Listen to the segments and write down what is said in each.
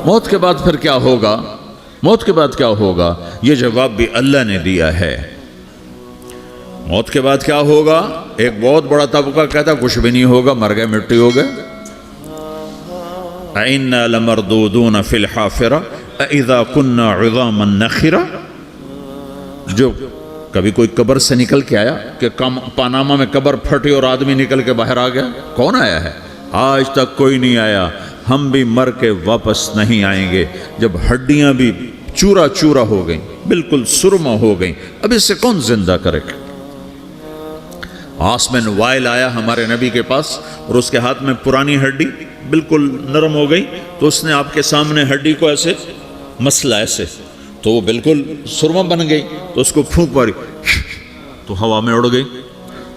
موت کے بعد پھر کیا ہوگا؟ موت کے بعد کیا ہوگا؟ یہ جواب بھی اللہ نے دیا ہے۔ موت کے بعد کیا ہوگا؟ ایک بہت بڑا طبقہ کہتا کچھ بھی نہیں ہوگا، مر گئے، مٹی ہو گئے۔ اِنَّا لَمَرْدُودُونَ فِي الْحَافِرَةِ اِذَا كُنَّا عِظَامًا نَخِرَةً۔ جو کبھی کوئی قبر سے نکل کے آیا کہ پاناما میں قبر پھٹی اور آدمی نکل کے باہر آ گیا؟ کون آیا ہے؟ آج تک کوئی نہیں آیا۔ ہم بھی مر کے واپس نہیں آئیں گے۔ جب ہڈیاں بھی چورا چورا ہو گئیں، بالکل سرما ہو گئیں، اب اس سے کون زندہ کرے گا؟ عاص بن وائل آیا ہمارے نبی کے پاس اور اس کے ہاتھ میں پرانی ہڈی بالکل نرم ہو گئی، تو اس نے آپ کے سامنے ہڈی کو ایسے مسلا، ایسے، تو وہ بالکل سرما بن گئی، تو اس کو پھونک ماری تو ہوا میں اڑ گئی۔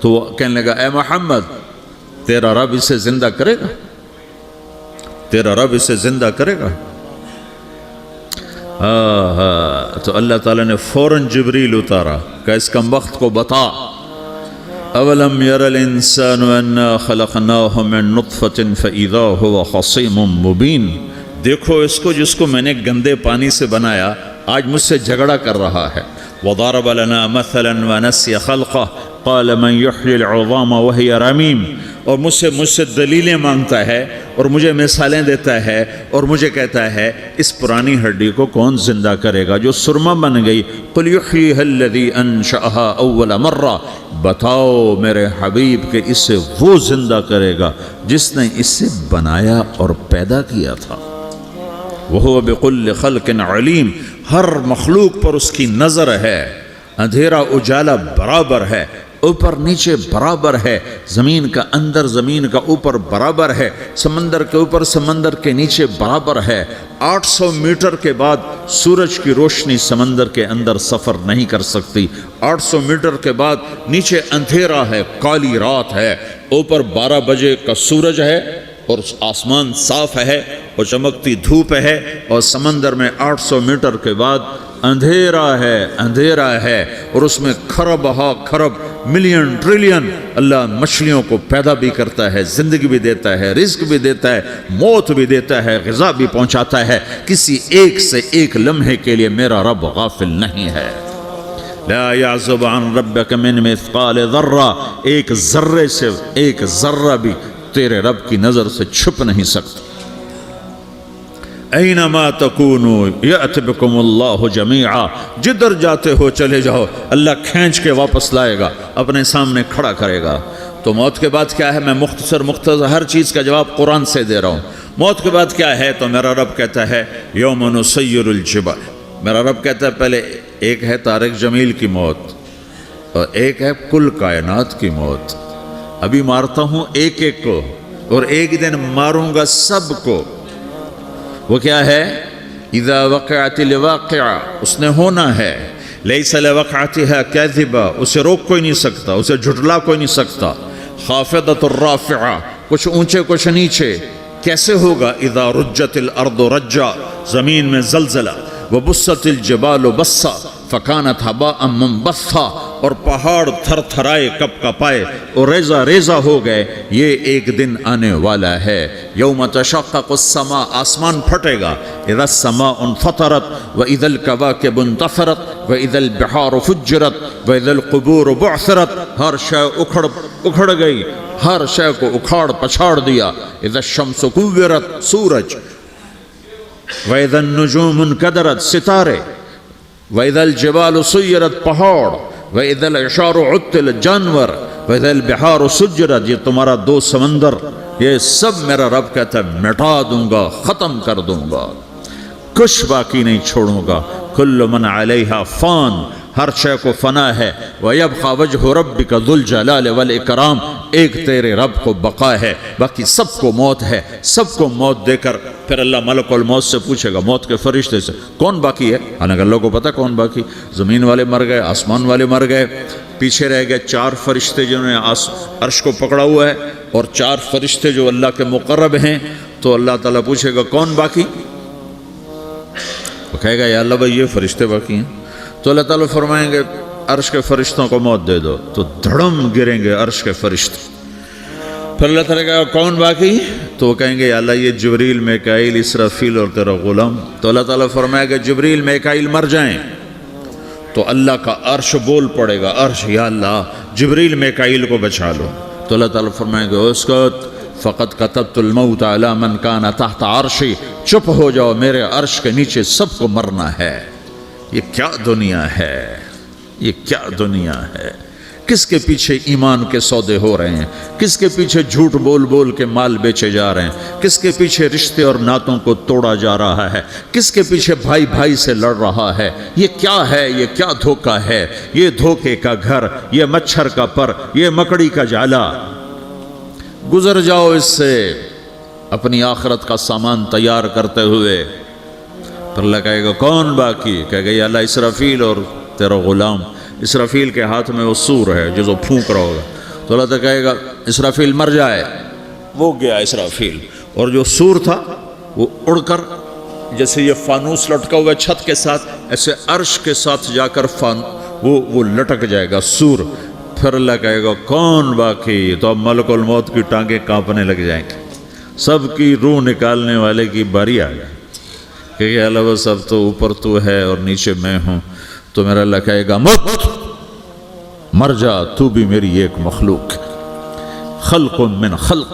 تو وہ کہنے لگا اے محمد، تیرا رب اسے زندہ کرے گا؟ تیرا رب اسے زندہ کرے گا؟ تو اللہ تعالیٰ نے فوراً جبریل اتارا کہ اس کمبخت کو بتا، اولم یر الانسان انا خلقناہ من نطفۃ فاذا هو خصیم مبین۔ دیکھو اس کو، جس کو میں نے گندے پانی سے بنایا، آج مجھ سے جھگڑا کر رہا ہے۔ وضرب لنا مثلا ونسی خلقہ قال من یحیی العظام وہی رمیم۔ اور مجھ سے دلیلیں مانگتا ہے اور مجھے مثالیں دیتا ہے اور مجھے کہتا ہے اس پرانی ہڈی کو کون زندہ کرے گا جو سرما بن گئی؟ قل یحییھا الذی انشأھا اول مرہ۔ بتاؤ میرے حبیب کہ اسے وہ زندہ کرے گا جس نے اسے بنایا اور پیدا کیا تھا۔ وہو بکل خلق علیم۔ ہر مخلوق پر اس کی نظر ہے۔ اندھیرا اجالا برابر ہے، اوپر نیچے برابر ہے، زمین کا اندر زمین کا اوپر برابر ہے، سمندر کے اوپر سمندر کے نیچے برابر ہے۔ 800 میٹر کے بعد سورج کی روشنی سمندر کے اندر سفر نہیں کر سکتی۔ 800 میٹر کے بعد نیچے اندھیرا ہے، کالی رات ہے، اوپر 12 بجے کا سورج ہے اور آسمان صاف ہے اور چمکتی دھوپ ہے، اور سمندر میں 800 میٹر کے بعد اندھیرا ہے اور اس میں کھرب ہا کھرب ملین ٹریلین اللہ مچھلیوں کو پیدا بھی کرتا ہے، زندگی بھی دیتا ہے، رزق بھی دیتا ہے، موت بھی دیتا ہے، غذا بھی پہنچاتا ہے۔ کسی ایک سے ایک لمحے کے لیے میرا رب غافل نہیں ہے۔ لا يعزب عن ربك من مثقال ذرہ، ایک ذرے سے ایک ذرہ بھی تیرے رب کی نظر سے چھپ نہیں سکتا۔ اینما تکونوا یأت بکم اللہ جمیعا، جدھر جاتے ہو چلے جاؤ، اللہ کھینچ کے واپس لائے گا، اپنے سامنے کھڑا کرے گا۔ تو موت کے بعد کیا ہے؟ میں مختصر ہر چیز کا جواب قرآن سے دے رہا ہوں۔ موت کے بعد کیا ہے؟ تو میرا رب کہتا ہے یوم نسیر الجبال۔ میرا رب کہتا ہے پہلے ایک ہے طارق جمیل کی موت اور ایک ہے کل کائنات کی موت۔ ابھی مارتا ہوں ایک ایک کو اور ایک دن ماروں گا سب کو۔ وہ کیا ہے؟ اذا وقعت الواقعہ، اس نے ہونا ہے۔ لیس لوقعتها کاذبہ، اسے روک کوئی نہیں سکتا، اسے جھٹلا کوئی نہیں سکتا۔ خافضۃ الرافعہ، کچھ اونچے کچھ نیچے۔ کیسے ہوگا؟ اذا رجت الارض رجا، زمین میں زلزلہ۔ وبست الجبال بسا فکانت ہباء منبثا، اور پہاڑ تھر تھرائے کپ کپائے اور ریزہ ریزہ ہو گئے۔ یہ ایک دن آنے والا ہے۔ یوم تشقق السماء، آسمان پھٹے گا۔ اذا السماء انفطرت واذا الكواكب انتثرت واذا البحار فجرت واذا القبور بعثرت، ہر شے اکھڑ گئی، ہر شے کو اکھاڑ پچھاڑ دیا۔ اذا الشمس كورت، سورج۔ وَإِذَا النُّجُومُ انْكَدَرَتْ، ستارے۔ وَإِذَا الْجِبَالُ سُيِّرَتْ، پہاڑ۔ وَإِذَا الْعِشَارُ عُطِّلَتْ، جانور۔ وَإِذَا الْبِحَارُ سُجِّرَتْ، یہ تمہارا دو سمندر، یہ سب میرا رب کہتا ہے مٹا دوں گا، ختم کر دوں گا، کچھ باقی نہیں چھوڑوں گا۔ كُلُّ مَنْ عَلَيْهَا فان، ہر شے کو فنا ہے۔ وَيَبْقَى وَجْهُ رَبِّكَ ذُو الْجَلَالِ وَالْإِكْرَامِ، ایک تیرے رب کو بقا ہے، باقی سب کو موت ہے۔ سب کو موت دے کر پھر اللہ ملک الموت سے پوچھے گا، موت کے فرشتے سے، کون باقی ہے؟ حالانکہ اللہ کو پتا کون باقی۔ زمین والے مر گئے، آسمان والے مر گئے، پیچھے رہ گئے 4 فرشتے جنہوں نے عرش کو پکڑا ہوا ہے، اور 4 فرشتے جو اللہ کے مقرب ہیں۔ تو اللہ تعالیٰ پوچھے گا کون باقی؟ وہ کہے گا یا اللہ بھائی یہ فرشتے باقی ہیں۔ تو اللہ تعالیٰ فرمائیں گے عرش کے فرشتوں کو موت دے دو، تو دھڑم گریں گے عرش کے فرشتے۔ پھر اللہ تعالیٰ کہا کون باقی؟ تو وہ کہیں گے یا اللہ یہ جبریل میکائیل اسرافیل اور تیرا غلام. تو اللہ تعالیٰ فرمائے گا جبریل میکائیل مر جائیں تو اللہ کا عرش بول پڑے گا, عرش یا اللہ جبریل میکائیل کو بچا لو. تو اللہ تعالیٰ فرمائے گا اسکت فقط کتبت الموت علی من کان تحت عرشی, چپ ہو جاؤ میرے عرش کے نیچے سب کو مرنا ہے. یہ کیا دنیا ہے, یہ کیا دنیا ہے. کس کے پیچھے ایمان کے سودے ہو رہے ہیں, کس کے پیچھے جھوٹ بول بول کے مال بیچے جا رہے ہیں, کس کے پیچھے رشتے اور ناتوں کو توڑا جا رہا ہے, کس کے پیچھے بھائی بھائی سے لڑ رہا ہے. یہ کیا ہے, یہ کیا دھوکہ ہے, یہ دھوکے کا گھر, یہ مچھر کا پر, یہ مکڑی کا جالا. گزر جاؤ اس سے اپنی آخرت کا سامان تیار کرتے ہوئے. پھر اللہ کہے گا کون باقی؟ کہے گا یا اللہ اسرافیل اور تیرا غلام. اسرافیل کے ہاتھ میں وہ سور ہے جو پھونک رہا ہوگا. تو اللہ تعالیٰ کہے گا اسرافیل مر جائے. وہ گیا اسرافیل, اور جو سور تھا وہ اڑ کر جیسے یہ فانوس لٹکا ہوا چھت کے ساتھ ایسے عرش کے ساتھ جا کر وہ لٹک جائے گا سور. پھر اللہ کہے گا کون باقی؟ تو اب ملک الموت کی ٹانگیں کانپنے لگ جائیں گے. سب کی روح نکالنے والے کی باری آ گئی کہ اللہ وہ سب تو اوپر تو ہے اور نیچے میں ہوں. تو میرا اللہ کہے گا موت مر جا, تو بھی میری ایک مخلوق, خلق من خلق.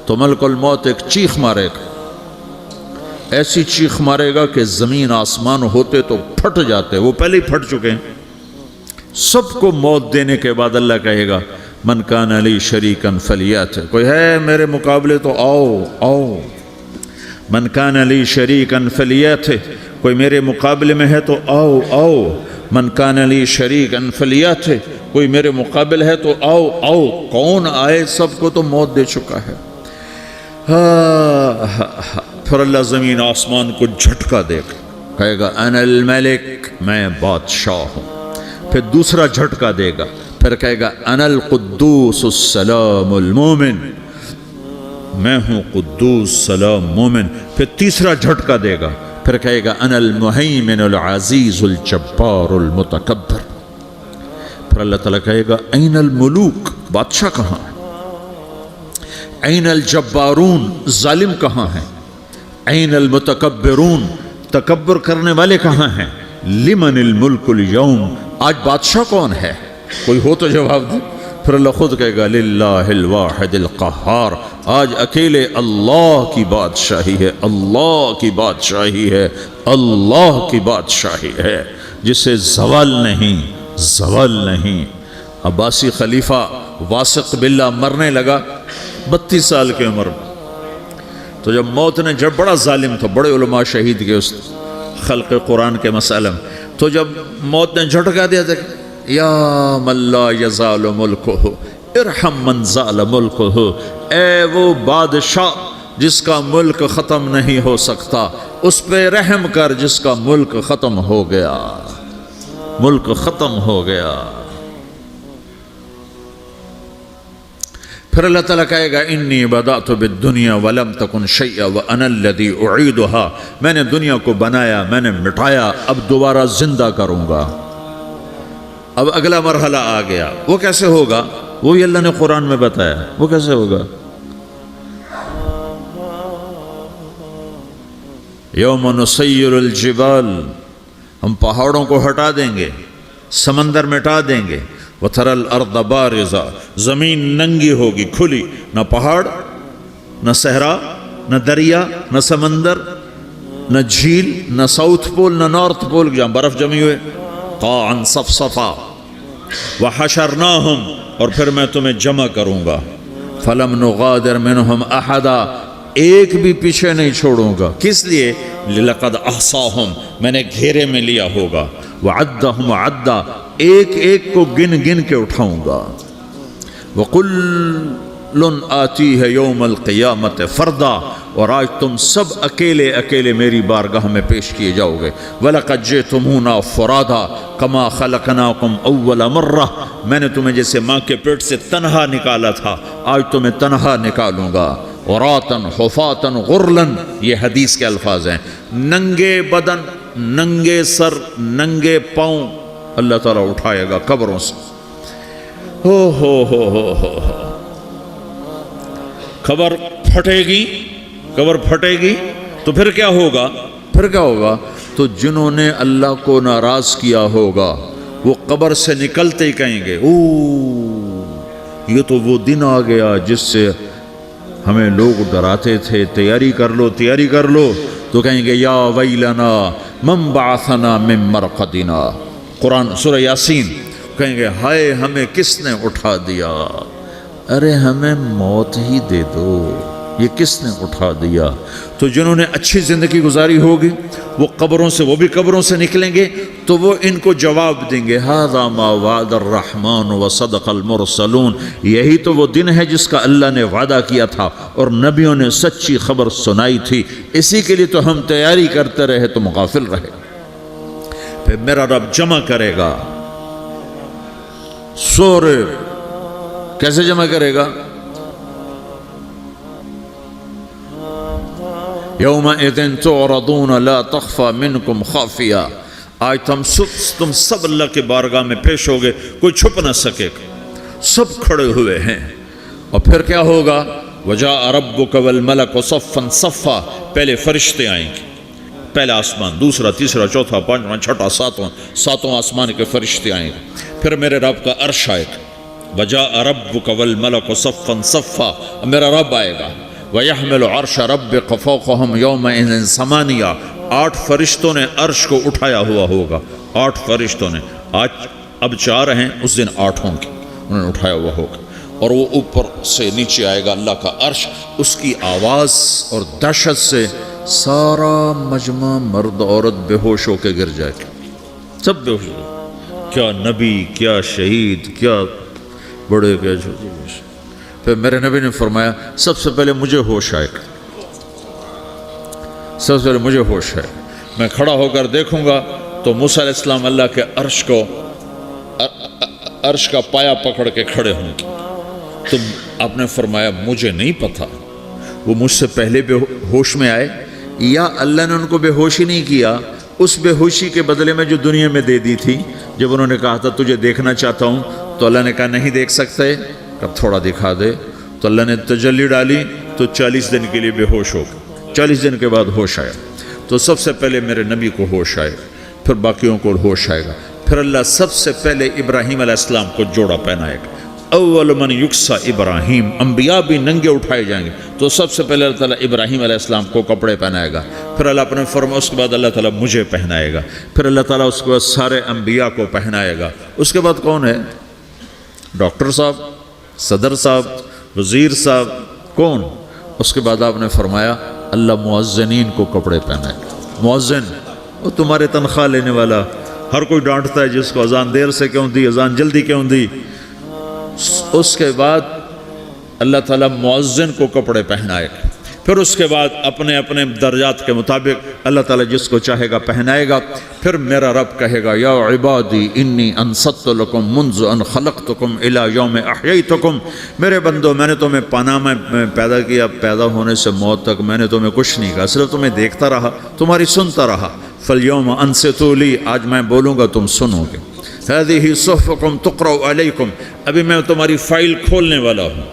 تو ملک الموت ایک چیخ مارے گا, ایسی چیخ مارے گا کہ زمین آسمان ہوتے تو پھٹ جاتے, وہ پہلے ہی پھٹ چکے ہیں. سب کو موت دینے کے بعد اللہ کہے گا من کان علی شریکن فلیات, کوئی ہے میرے مقابلے تو آؤ آؤ. من کان علی شریکن فلیات, کوئی میرے مقابلے میں ہے تو آؤ آؤ. من کان علی شریکن فلیات, کوئی میرے مقابل ہے تو آؤ آؤ. کون آئے؟ سب کو تو موت دے چکا ہے. پھر اللہ زمین آسمان کو جھٹکا دے گا, کہے گا انا الملک, میں بادشاہ ہوں. پھر دوسرا جھٹکا دے گا, پھر کہے گا انا القدوس السلام المومن, میں ہوں قدوس سلام مومن. پھر تیسرا جھٹکا دے گا, پھر کہے گا انا المہیمن العزیز الجبار المتکبر. پھر اللہ تعالیٰ کہے گا این الملوک, بادشاہ کہاں ہے؟ این الجبارون, ظالم کہاں ہیں؟ این المتکبرون, تکبر کرنے والے کہاں ہیں؟ لمن الملک اليوم, آج بادشاہ کون ہے؟ کوئی ہو تو جواب دے. پھر اللہ خود کہے گا للہ الواحد القہار, آج اکیلے اللہ کی بادشاہی ہے, اللہ کی بادشاہی ہے, اللہ کی بادشاہی ہے جسے زوال نہیں, زوال نہیں. عباسی خلیفہ واثق باللہ مرنے لگا 32 سال کی عمر میں. تو جب موت نے, جب بڑا ظالم تھا, بڑے علماء شہید کے اس خلق قرآن کے مسئلہ میں, تو جب موت نے جھٹکا دیا تھا یا من لا یزال ملکہ ارحم من زال ملکہ, اے وہ بادشاہ جس کا ملک ختم نہیں ہو سکتا, اس پہ رحم کر جس کا ملک ختم ہو گیا, ملک ختم ہو گیا. پھر اللہ تعالیٰ کہے گا انی بدأت بالدنیا ولم تکن شیئا وانا الذی اعیدها, میں نے دنیا کو بنایا, میں نے مٹایا, اب دوبارہ زندہ کروں گا. اب اگلا مرحلہ آ گیا, وہ کیسے ہوگا؟ وہی اللہ نے قرآن میں بتایا. وہ کیسے ہوگا؟ یوم نسیر الجبال, ہم پہاڑوں کو ہٹا دیں گے, سمندر مٹا دیں گے. وَتَرَى الْأَرْضَ بَارِزَةً, زمین ننگی ہوگی, کھلی, نہ پہاڑ, نہ صحرا, نہ دریا, نہ سمندر, نہ جھیل, نہ ساؤتھ پول, نہ نارتھ پول جہاں برف جمی ہوئے. قَاعًا صَفْصَفًا وَحَشَرْنَاهُمْ, اور پھر میں تمہیں جمع کروں گا. فَلَمْ نُغَادِرْ مِنْهُمْ أَحَدًا, ایک بھی پیچھے نہیں چھوڑوں گا. کس لیے؟ لَقَدْ أَحْصَاهُمْ, میں نے گھیرے میں لیا ہوگا. وَعَدَّهُمْ عَدًّا, ایک ایک کو گن گن کے اٹھاؤں گا. وَقُلٌّ آتِيهَ يَوْمَ الْقِيَامَةِ فَرْدًا, اور آج تم سب اکیلے اکیلے میری بارگاہ میں پیش کیے جاؤ گے. وَلَقَدْ جِئْتُمُونَا فُرَادًا كَمَا خَلَقْنَاكُمْ أَوَّلَ مَرَّةٍ, میں نے تمہیں جیسے ماں کے پیٹ سے تنہا نکالا تھا, آج تمہیں تنہا نکالوں گا. عُرَاةً حُفَاةً غُرْلًا, یہ حدیث کے الفاظ ہیں. ننگے بدن, ننگے سر, ننگے پاؤں اللہ تعالیٰ اٹھائے گا قبروں سے. ہو. قبر پھٹے گی تو پھر کیا ہوگا؟ تو جنہوں نے اللہ کو ناراض کیا ہوگا وہ قبر سے نکلتے ہی کہیں گے یہ تو وہ دن آ گیا جس سے ہمیں لوگ ڈراتے تھے، تیاری کر لو، تو کہیں گے یا ویلنا من بعثنا من مرقدنا، قرآن سورہ یاسین، کہیں گے ہائے ہمیں کس نے اٹھا دیا، ارے ہمیں موت ہی دے دو، یہ کس نے اٹھا دیا؟ تو جنہوں نے اچھی زندگی گزاری ہوگی وہ بھی قبروں سے نکلیں گے تو وہ ان کو جواب دیں گے ھذا ما وعد الرحمن وصدق المرسلون، یہی تو وہ دن ہے جس کا اللہ نے وعدہ کیا تھا اور نبیوں نے سچی خبر سنائی تھی، اسی کے لیے تو ہم تیاری کرتے رہے، تم غافل رہے۔ پھر میرا رب جمع کرے گا سورے، کیسے جمع کرے گا؟ یومئذ تعرضون لا تخفى منکم خافیہ، آج تم سب اللہ کے بارگاہ میں پیش ہوگے، کوئی چھپ نہ سکے گا، سب کھڑے ہوئے ہیں۔ اور پھر کیا ہوگا؟ وجاء ربک والملک صفا صفا، پہلے فرشتے آئیں گے، پہلا آسمان، دوسرا، تیسرا، چوتھا، پانچواں، چھٹا، ساتواں آسمان کے فرشتے آئیں گے، پھر میرے رب کا عرش آئے گا، وجاء ربک والملک صفا صفا، میرا رب آئے گا، وَيَحْمِلُ عَرْشَ رَبِّكَ فَوْقَهُمْ يَوْمَئِذٍ ثَمَانِيَةٌ، 8 فرشتوں نے عرش کو اٹھایا ہوا ہوگا، 8 فرشتوں نے، آج اب 4 ہیں، اس دن 8 ہوں گے، انہوں نے اٹھایا ہوا ہوگا، اور وہ اوپر سے نیچے آئے گا اللہ کا عرش، اس کی آواز اور دہشت سے سارا مجمع مرد عورت بے ہوش ہو کے گر جائے گا، سب بے ہوش ہو، کیا نبی، کیا شہید، کیا بڑے، کیا چھوٹے۔ پھر میرے نبی نے فرمایا سب سے پہلے مجھے ہوش آئے گا، سب سے پہلے مجھے ہوش ہے، میں کھڑا ہو کر دیکھوں گا تو موسیٰ علیہ السلام اللہ کے عرش کا پایا پکڑ کے کھڑے ہوں گے، تو آپ نے فرمایا مجھے نہیں پتا وہ مجھ سے پہلے بے ہوش میں آئے یا اللہ نے ان کو بے ہوشی نہیں کیا، اس بے ہوشی کے بدلے میں جو دنیا میں دے دی تھی، جب انہوں نے کہا تھا تجھے دیکھنا چاہتا ہوں تو اللہ نے کہا نہیں دیکھ سکتے، اب تھوڑا دکھا دے، تو اللہ نے تجلی ڈالی تو 40 دن کے لیے بے ہوش ہو گئے، 40 دن کے بعد ہوش آیا، تو سب سے پہلے میرے نبی کو ہوش آئے، پھر باقیوں کو ہوش آئے گا، پھر اللہ سب سے پہلے ابراہیم علیہ السلام کو جوڑا پہنائے گا، اول من یکسا ابراہیم، انبیاء بھی ننگے اٹھائے جائیں گے، تو سب سے پہلے اللہ تعالیٰ ابراہیم علیہ السلام کو کپڑے پہنائے گا، پھر اللہ اپنے فرما، اس کے بعد اللہ تعالیٰ مجھے پہنائے گا، پھر اللہ تعالیٰ اس کے بعد سارے انبیاء کو پہنائے گا، اس کے بعد کون ہے؟ ڈاکٹر صاحب، صدر صاحب، وزیر صاحب، کون؟ اس کے بعد آپ نے فرمایا اللہ مؤذنین کو کپڑے پہنائے گا، مؤذن وہ تمہارے تنخواہ لینے والا، ہر کوئی ڈانٹتا ہے جس کو اذان دیر سے کیوں دی، اذان جلدی کیوں دی، اس کے بعد اللہ تعالیٰ مؤذن کو کپڑے پہنائے گا، پھر اس کے بعد اپنے اپنے درجات کے مطابق اللہ تعالیٰ جس کو چاہے گا پہنائے گا، پھر میرا رب کہے گا یا عبادی انی انصت لکم منذ ان خلقتکم الی یوم احییتکم، میرے بندو میں نے تمہیں پناہ میں پیدا کیا، پیدا ہونے سے موت تک میں نے تمہیں کچھ نہیں کہا، صرف تمہیں دیکھتا رہا، تمہاری سنتا رہا، فالیوم انصتوا لی، آج میں بولوں گا تم سنو گے، هذه صحفکم تقرأ علیکم، ابھی میں تمہاری فائل کھولنے والا ہوں،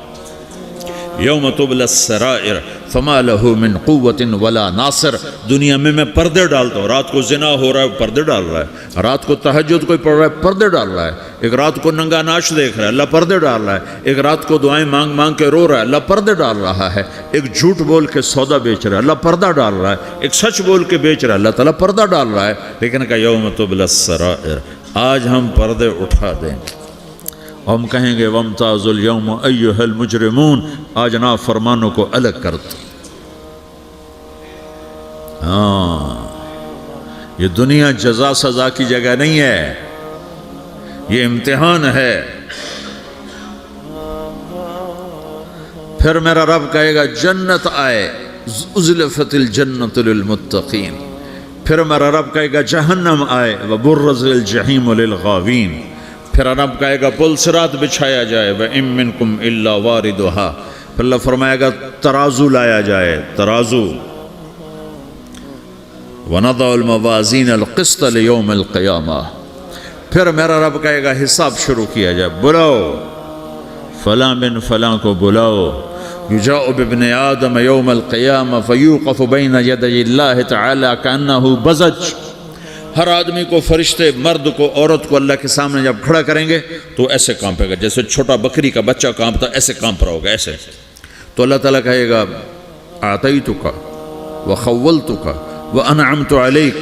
یوم تبلی السرائر فما له من قوت ولا ناصر، دنیا میں پردے ڈالتا ہوں، رات کو زنا ہو رہا ہے پردے ڈال رہا ہے، رات کو تہجد کوئی پڑھ رہا ہے پردے ڈال رہا ہے، ایک رات کو ننگا ناچ دیکھ رہا ہے اللہ پردے ڈال رہا ہے، ایک رات کو دعائیں مانگ مانگ کے رو رہا ہے اللہ پردے ڈال رہا ہے، ایک جھوٹ بول کے سودا بیچ رہا ہے اللہ پردہ ڈال رہا ہے، ایک سچ بول کے بیچ رہا ہے اللہ تعالیٰ پردہ ڈال رہا ہے، لیکن کہ یوم تبلی السرائر، آج ہم پردے اٹھا دیں گے، ہم کہیں گے وامتازوا اليوم ایھا المجرمون، آج نافرمانوں کو الگ کر دو۔ ہاں، یہ دنیا جزا سزا کی جگہ نہیں ہے، یہ امتحان ہے۔ پھر میرا رب کہے گا جنت آئے، ازلفت الجنت للمتقین، پھر میرا رب کہے گا جہنم آئے، وبرزت الجحیم للغاوین، پھر رب کہے گا پل صراط بچھایا جائے، وَإِن مِّنكُمْ إِلَّا وَارِدُهَا، پھر اللہ فرمائے گا ترازو لایا جائے، ترازو، وَنَضَعُ الْمَوَازِينَ الْقِسْطَ لِيَوْمِ الْقِيَامَةِ، پھر میرا رب کہے گا حساب شروع کیا جائے، بلاؤ فلاں بن فلاں کو بلاؤ، یجاء بابن آدم یوم القیامہ فیوقف بین یدی اللہ تعالی کأنہ بزج، ہر آدمی کو، فرشتے، مرد کو، عورت کو اللہ کے سامنے جب کھڑا کریں گے تو ایسے کانپے گا جیسے چھوٹا بکری کا بچہ کانپتا، ایسے کانپ رہا ہوگا ایسے. تو اللہ تعالیٰ کہے گا اعطیتک وخولتک وانعمت علیک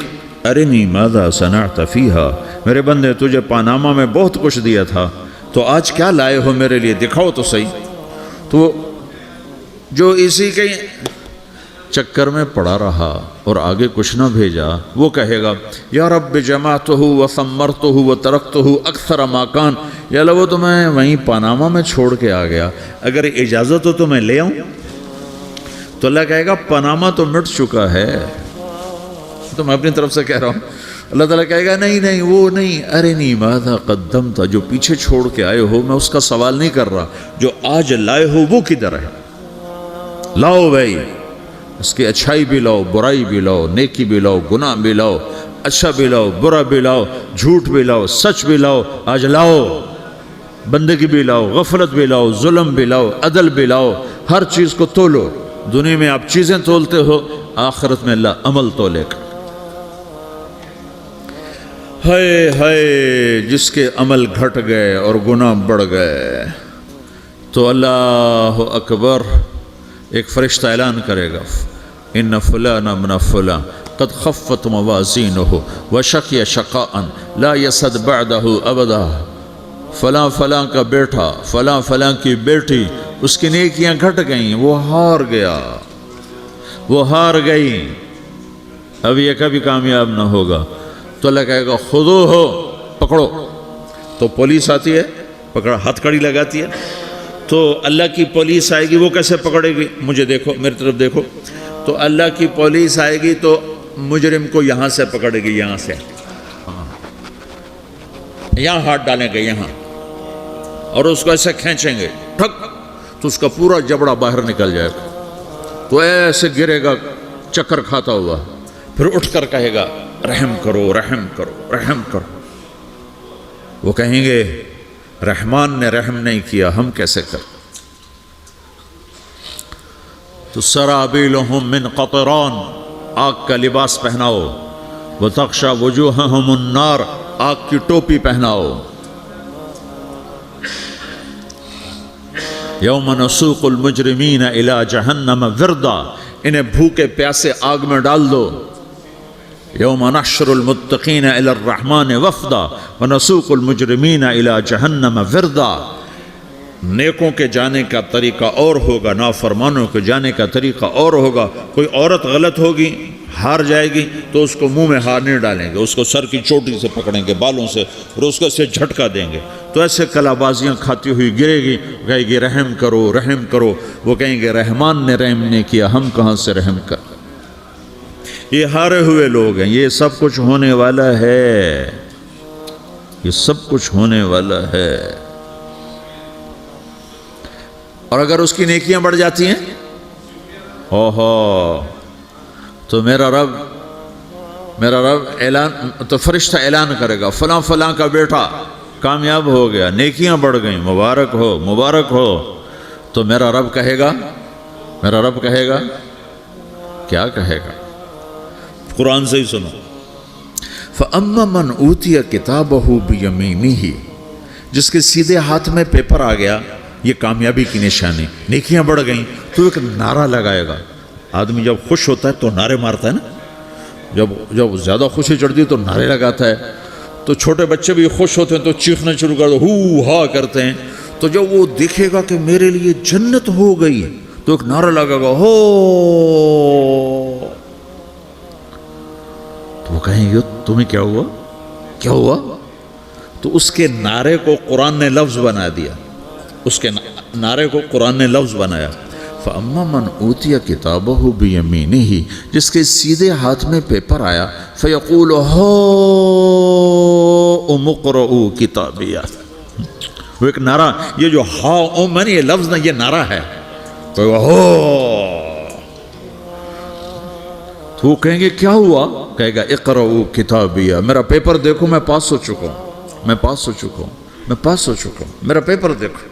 ارنی ماذا صنعت فیہا، میرے بندے تجھے پاناما میں بہت کچھ دیا تھا، تو آج کیا لائے ہو میرے لیے، دکھاؤ تو صحیح. تو جو اسی کے چکر میں پڑا رہا اور آگے کچھ نہ بھیجا، وہ کہے گا یا رب جمعتہ وثمرتہ وترکتہ اکثر ما کان، یا اللہ وہ تو میں وہیں پاناما میں چھوڑ کے آ گیا، اگر اجازت ہو تو میں لے آؤں. تو اللہ کہے گا پاناما تو مٹ چکا ہے، تو میں اپنی طرف سے کہہ رہا ہوں. اللہ تعالیٰ کہے گا نہیں نہیں وہ نہیں، ارنی ماذا قدمت، جو پیچھے چھوڑ کے آئے ہو میں اس کا سوال نہیں کر رہا، جو آج لائے ہو وہ کدھر ہے، لاؤ بھائی، اس کی اچھائی بھی لاؤ، برائی بھی لاؤ، نیکی بھی لاؤ، گناہ بھی لاؤ، اچھا بھی لاؤ، برا بھی لاؤ، جھوٹ بھی لاؤ، سچ بھی لاؤ، آج لاؤ. بندگی بھی لاؤ، غفلت بھی لاؤ، ظلم بھی لاؤ، عدل بھی لاؤ، ہر چیز کو تولو. دنیا میں آپ چیزیں تولتے ہو، آخرت میں اللہ عمل تولے گا. ہائے ہائے جس کے عمل گھٹ گئے اور گناہ بڑھ گئے، تو اللہ اکبر، ایک فرشتہ اعلان کرے گا ان فلان ابن فلان قد خفت موازینہ وشقی شقاء لا یسد بعدہ ابدا، فلاں فلاں کا بیٹا، فلاں فلاں کی بیٹی، اس کی نیکیاں گھٹ گئیں، وہ ہار گیا، وہ ہار گئی، اب یہ کبھی کامیاب نہ ہوگا. تو اللہ کہے گا خودو ہو، پکڑو. تو پولیس آتی ہے، پکڑا، ہتھ کڑی لگاتی ہے. تو اللہ کی پولیس آئے گی، وہ کیسے پکڑے گی، مجھے دیکھو، میری طرف دیکھو. تو اللہ کی پولیس آئے گی تو مجرم کو یہاں سے پکڑے گی، یہاں سے، یہاں ہاتھ ڈالیں گے یہاں، اور اس کو ایسے کھینچیں گے، ٹھک، تو اس کا پورا جبڑا باہر نکل جائے گا. تو ایسے گرے گا چکر کھاتا ہوا، پھر اٹھ کر کہے گا رحم کرو، رحم کرو، رحم کرو. وہ کہیں گے رحمان نے رحم نہیں کیا، ہم کیسے کریں. تو سرابیلہم من قطران، آگ کا لباس پہناؤ، وتغشی وجوہہم النار، آگ کی ٹوپی پہناؤ. یوم نسوق المجرمین الی جہنم وردا، انہیں بھوکے پیاسے آگ میں ڈال دو. یوم نحشر المتقین الی الرحمن وفدا ونسوق المجرمین الی جہنم وردا. نیکوں کے جانے کا طریقہ اور ہوگا، نافرمانوں کے جانے کا طریقہ اور ہوگا. کوئی عورت غلط ہوگی، ہار جائے گی، تو اس کو منہ میں ہار نہیں ڈالیں گے، اس کو سر کی چوٹی سے پکڑیں گے، بالوں سے، اور اس کو سے جھٹکا دیں گے. تو ایسے کلا بازیاں کھاتی ہوئی گرے گی، کہے گی رحم کرو، رحم کرو. وہ کہیں گے رحمان نے رحم نہیں کیا، ہم کہاں سے رحم کر. یہ ہارے ہوئے لوگ ہیں. یہ سب کچھ ہونے والا ہے، یہ سب کچھ ہونے والا ہے. اور اگر اس کی نیکیاں بڑھ جاتی ہیں، تو میرا رب اعلان، تو فرشتہ اعلان کرے گا فلاں فلاں کا بیٹا کامیاب ہو گیا، نیکیاں بڑھ گئیں، مبارک ہو، مبارک ہو. تو میرا رب کہے گا کیا کہے گا، قرآن سے ہی سنو. فَأَمَّا مَنْ أُوتِيَ كِتَابَهُ بِيَمِينِهِ، جس کے سیدھے ہاتھ میں پیپر آ گیا، یہ کامیابی کی نشانی، نیکیاں بڑھ گئیں. تو ایک نعرہ لگائے گا. آدمی جب خوش ہوتا ہے تو نعرے مارتا ہے نا، جب زیادہ خوشی چڑھتی ہے تو نعرے لگاتا ہے. تو چھوٹے بچے بھی خوش ہوتے ہیں تو چیخنا شروع کر دو، ہو ہا کرتے ہیں. تو جب وہ دیکھے گا کہ میرے لیے جنت ہو گئی، تو ایک نعرہ لگے گا، ہو. تو وہ کہیں گے تمہیں کیا ہوا، کیا ہوا. تو اس کے نعرے کو قرآن نے لفظ بنا دیا، اس کے نعرے کو قرآن نے لفظ بنایا. فَأَمَّا مَنْ أُوتِيَ كِتَابَهُ بِيَمِينِهِ، جس کے سیدھے ہاتھ میں پیپر آیا، فَيَقُولُ هَاؤْمُ اقْرَءُوا كِتَابِيَهْ. وہ ایک نعرہ، یہ جو ہا میں یہ لفظ نہ، یہ نعرہ ہے. تو وہ کہیں گے کیا ہوا، کہے گا اقرؤوا کتابیہ، میرا پیپر دیکھو، میں پاس ہو چکا ہوں، میں پاس ہو چکا ہوں، میں پاس ہو چکا ہوں، میرا پیپر دیکھو.